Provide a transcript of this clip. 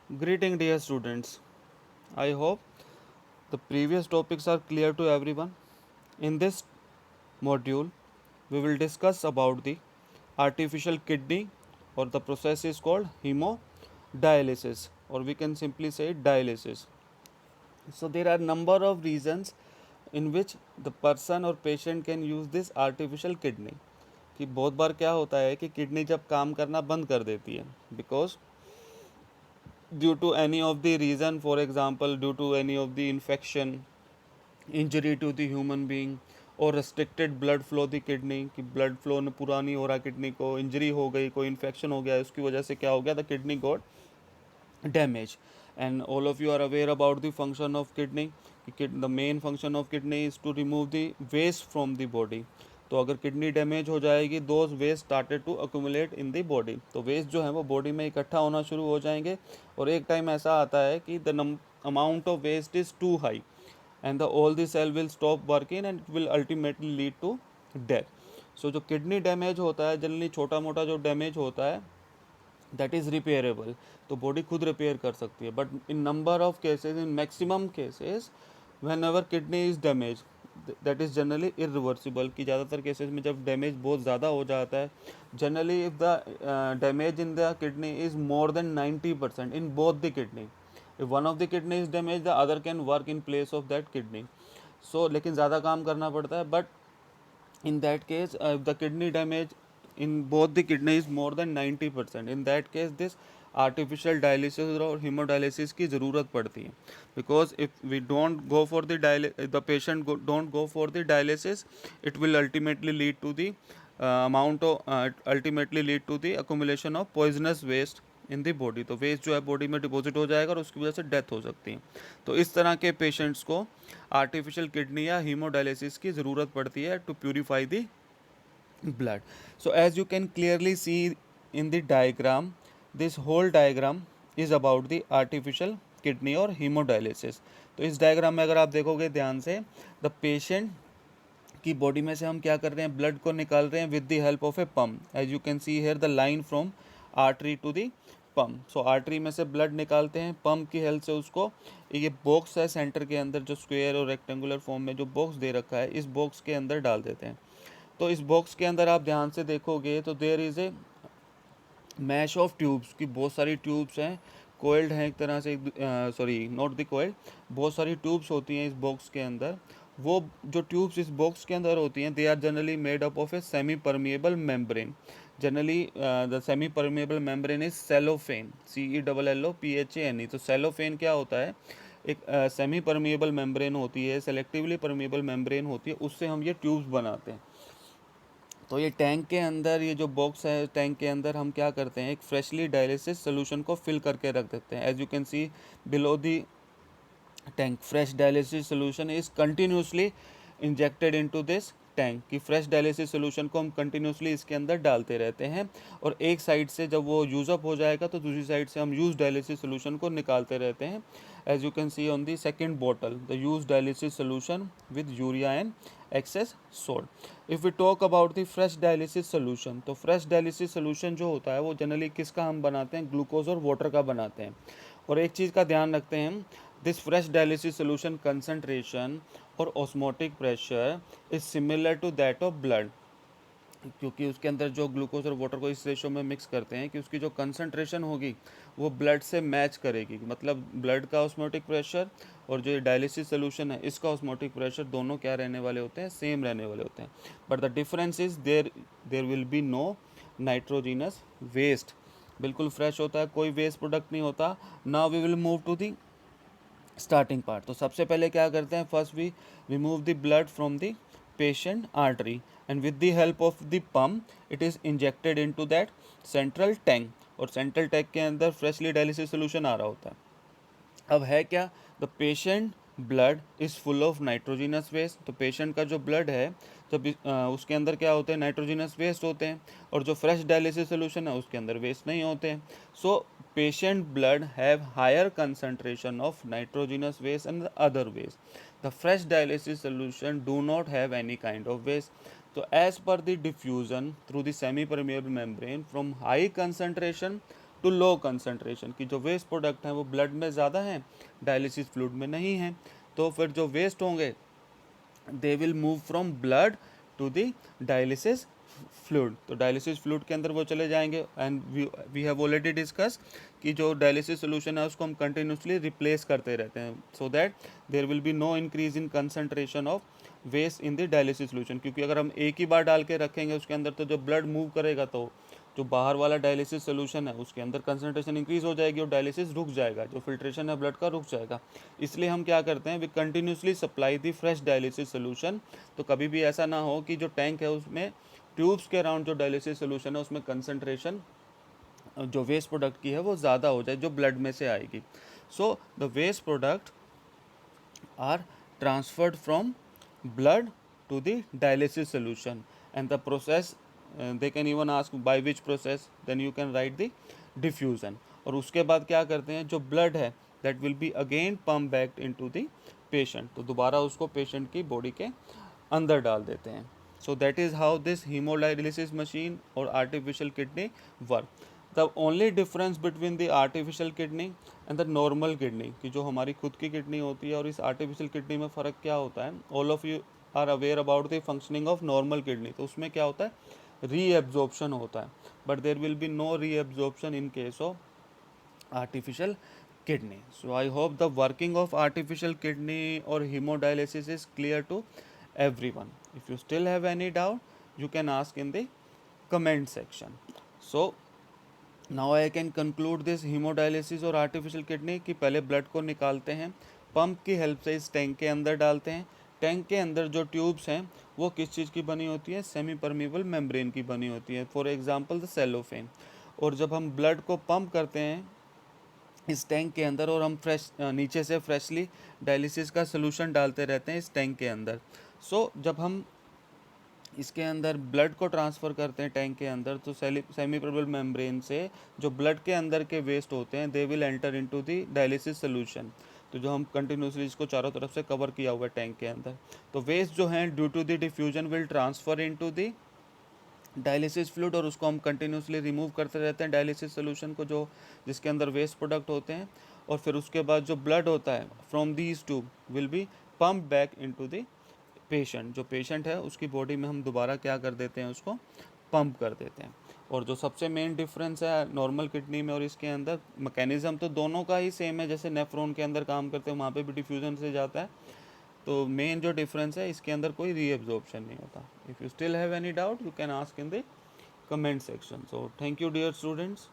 Greeting dear students. I hope the previous topics are clear to everyone. In this module, we will discuss about the artificial kidney, or the process is called hemodialysis, or we can simply say dialysis. So there are number of reasons in which the person or patient can use this artificial kidney. कि बहुत बार क्या होता है कि kidney जब काम करना बंद कर देती है, because due to any of the reason, for example due to any of the infection, injury to the human being, और restricted blood flow the kidney, कि blood flow ने पूरा नहीं हो रहा किडनी को, इंजरी हो गई, कोई इन्फेक्शन हो गया, उसकी वजह से क्या हो गया, the kidney got damage. And all of you are aware about the function of kidney. The main function of kidney is to remove the waste from the body. तो अगर किडनी डैमेज हो जाएगी, those waste started to accumulate in the body, तो waste जो है वो body में इकट्ठा होना शुरू हो जाएंगे, और एक टाइम ऐसा आता है कि the amount of waste is too high and the all the cell will stop working and it will ultimately lead to death. So जो किडनी डैमेज होता है, जनरली छोटा मोटा जो डैमेज होता है, दैट इज़ रिपेयरेबल, तो बॉडी खुद रिपेयर कर सकती है. But in number of cases, in maximum cases, when ever kidney is damage, that is generally irreversible, कि ज़्यादातर केसेस में जब डैमेज बहुत ज़्यादा हो जाता है, generally if the damage in the kidney is more than 90% in both the kidney, if one of the kidney is damage the other can work in place of that kidney. So लेकिन ज़्यादा काम करना पड़ता है. But in that case, if the kidney damage in both the kidneys more than 90%, in that case this artificial dialysis और hemodialysis की ज़रूरत पड़ती है. Because if we don't go for the the patient don't go for the dialysis, it will ultimately lead to the ultimately lead to the accumulation of poisonous waste in the body. तो waste जो है body में deposit हो जाएगा और उसकी वजह से डेथ हो सकती है. तो इस तरह के पेशेंट्स को आर्टिफिशियल किडनी या हीमोडायलिसिस की ज़रूरत पड़ती है to purify the blood. So as you can clearly see in the diagram, this whole diagram is about the artificial kidney और hemodialysis. तो इस डायग्राम में अगर आप देखोगे ध्यान से, द पेशेंट की बॉडी में से हम क्या कर रहे हैं, ब्लड को निकाल रहे हैं with the help of a pump. As you can see here the line from artery to the pump. So artery में से ब्लड निकालते हैं, पम्प की हेल्प से उसको, ये बॉक्स है सेंटर के अंदर जो स्क्वायर और रेक्टेंगुलर फॉर्म में जो बॉक्स दे रखा है, इस बॉक्स के अंदर डाल देते हैं. तो इस बॉक्स के अंदर आप ध्यान से देखोगे तो there is a mesh of tubes, की बहुत सारी ट्यूब्स हैं, कोइल्ड हैं एक तरह से, सॉरी नॉट द कोइल्ड, बहुत सारी ट्यूब्स होती हैं इस बॉक्स के अंदर. वो जो ट्यूब्स इस बॉक्स के अंदर होती हैं, they are generally made up of a semi permeable membrane. Generally the semi permeable membrane is cellophane, CELLOPHANE. तो सेलोफेन क्या होता है, एक सेमी परमिएबल मेम्ब्रेन होती है, सेलेक्टिवली परमिएबल मेम्ब्रेन होती है, उससे हम ये ट्यूब्स बनाते हैं. तो ये टैंक के अंदर, ये जो बॉक्स है टैंक के अंदर, हम क्या करते हैं, एक फ्रेशली डायलिसिस सोल्यूशन को फिल करके रख देते हैं. As you can see below the tank, fresh dialysis solution is continuously injected into this tank, की फ्रेश डायलिसिस सोल्यूशन को हम कंटिन्यूसली इसके अंदर डालते रहते हैं, और एक साइड से जब वो यूज़अप हो जाएगा तो दूसरी साइड से हम यूज डायलिसिस सोल्यूशन को निकालते रहते हैं. As you can see on the second bottle, the use dialysis solution with urea and excess salt. If we talk about the fresh dialysis solution, तो फ्रेश डायलिसिस सोल्यूशन जो होता है वो generally किसका हम बनाते हैं, ग्लूकोज और वाटर का बनाते हैं. और एक चीज़ का ध्यान रखते हैं, this fresh dialysis solution concentration और osmotic pressure is similar to that of blood, क्योंकि उसके अंदर जो ग्लूकोज और वाटर को इस रेशो में मिक्स करते हैं कि उसकी जो कंसनट्रेशन होगी वो ब्लड से मैच करेगी. मतलब ब्लड का ऑस्मोटिक प्रेशर और जो डायलिसिस सोल्यूशन है इसका ऑस्मोटिक प्रेशर दोनों क्या रहने वाले होते हैं, सेम रहने वाले होते हैं. But the difference is there will be no nitrogenous waste. बिल्कुल फ्रेश होता है, कोई वेस्ट प्रोडक्ट नहीं होता. Now we will move to the starting part. तो सबसे पहले क्या करते हैं, first we remove the blood from the patient artery and with the help of the pump it is injected into that central tank, और central tank के अंदर freshly dialysis solution आ रहा होता है. अब है क्या, the patient blood is full of nitrogenous waste. तो पेशेंट का जो ब्लड है, तो उसके अंदर क्या होते हैं, नाइट्रोजिनस वेस्ट होते हैं, और जो फ्रेश डायलिसिस सोल्यूशन है उसके अंदर वेस्ट नहीं होते हैं. So patient blood have higher concentration of nitrogenous waste and other waste. The fresh dialysis solution do not have any kind of waste. तो as per the diffusion through the semi permeable membrane from high concentration to low concentration, कि जो waste product हैं वो blood में ज़्यादा हैं, dialysis fluid में नहीं हैं। तो फिर जो वेस्ट होंगे they will move from blood to the dialysis fluid, तो डायलिसिस फ्लूइड के अंदर वो चले जाएंगे। And we have already discuss कि जो डायलिसिस सोल्यूशन है उसको हम कंटिन्यूसली रिप्लेस करते रहते हैं, so that there will be no increase in concentration of waste in the dialysis solution. क्योंकि अगर हम एक ही बार डाल के रखेंगे उसके अंदर, तो जो ब्लड मूव करेगा तो जो बाहर वाला डायलिसिस सोल्यूशन है उसके अंदर कंसंट्रेशन इंक्रीज हो जाएगी और डायलिसिस रुक जाएगा, जो फिल्ट्रेशन है ब्लड का रुक जाएगा। इसलिए हम क्या करते हैं, we continuously supply the fresh dialysis solution. तो कभी भी ऐसा ना हो कि जो टैंक है उसमें ट्यूब्स के अराउंड जो डायलिसिस सोल्यूशन है उसमें कंसंट्रेशन जो वेस्ट प्रोडक्ट की है वो ज़्यादा हो जाए, जो ब्लड में से आएगी। So the waste product are transferred from blood to the dialysis solution, and the process they can even ask by which process, then you can write the diffusion। और उसके बाद क्या करते हैं, जो ब्लड है that will be again pump back into the patient, तो दोबारा उसको पेशेंट की बॉडी के अंदर डाल देते हैं। So that is how this haemodialysis machine और artificial kidney work. The only difference between the artificial kidney and the normal kidney, की जो हमारी खुद की किडनी होती है और इस आर्टिफिशियल किडनी में फ़र्क क्या होता है, all of you are aware about the functioning of normal kidney. तो उसमें क्या होता है, रीएब्जॉर्प्शन होता है, but there will be no reabsorption in case of artificial kidney। So I hope the working of artificial kidney or hemodialysis is clear to everyone. If you still have any doubt, you can ask in the comment section। So now I can conclude this hemodialysis और artificial kidney कि पहले blood को निकालते हैं, pump की help से इस tank के अंदर डालते हैं। टैंक के अंदर जो ट्यूब्स हैं वो किस चीज़ की बनी होती है, सेमी परमीबल मेम्ब्रेन की बनी होती है, फॉर एग्जांपल द सेलोफेन। और जब हम ब्लड को पंप करते हैं इस टैंक के अंदर और हम नीचे से फ्रेशली डायलिसिस का सोल्यूशन डालते रहते हैं इस टैंक के अंदर। सो जब हम इसके अंदर ब्लड को ट्रांसफ़र करते हैं टैंक के अंदर, तो सेमी परमेबल मेम्ब्रेन से जो ब्लड के अंदर के वेस्ट होते हैं they will enter into the dialysis solution. तो जो हम कंटिन्यूसली इसको चारों तरफ से कवर किया हुआ है टैंक के अंदर, तो वेस्ट जो हैं due to the diffusion will transfer into the dialysis fluid, और उसको हम कंटिन्यूसली रिमूव करते रहते हैं डायलिसिस सोल्यूशन को, जो जिसके अंदर वेस्ट प्रोडक्ट होते हैं। और फिर उसके बाद जो ब्लड होता है from these tube will be pump back into the patient, जो पेशेंट है उसकी बॉडी में हम दोबारा क्या कर देते हैं, उसको पंप कर देते हैं। और जो सबसे मेन डिफरेंस है नॉर्मल किडनी में और इसके अंदर, मैकेनिज़्म तो दोनों का ही सेम है, जैसे नेफ्रॉन के अंदर काम करते हैं वहाँ पे भी डिफ्यूजन से जाता है। तो मेन जो डिफरेंस है इसके अंदर कोई रीएब्जॉर्प्शन नहीं होता। If you still have any doubt you can ask in the comment section. So thank you dear students.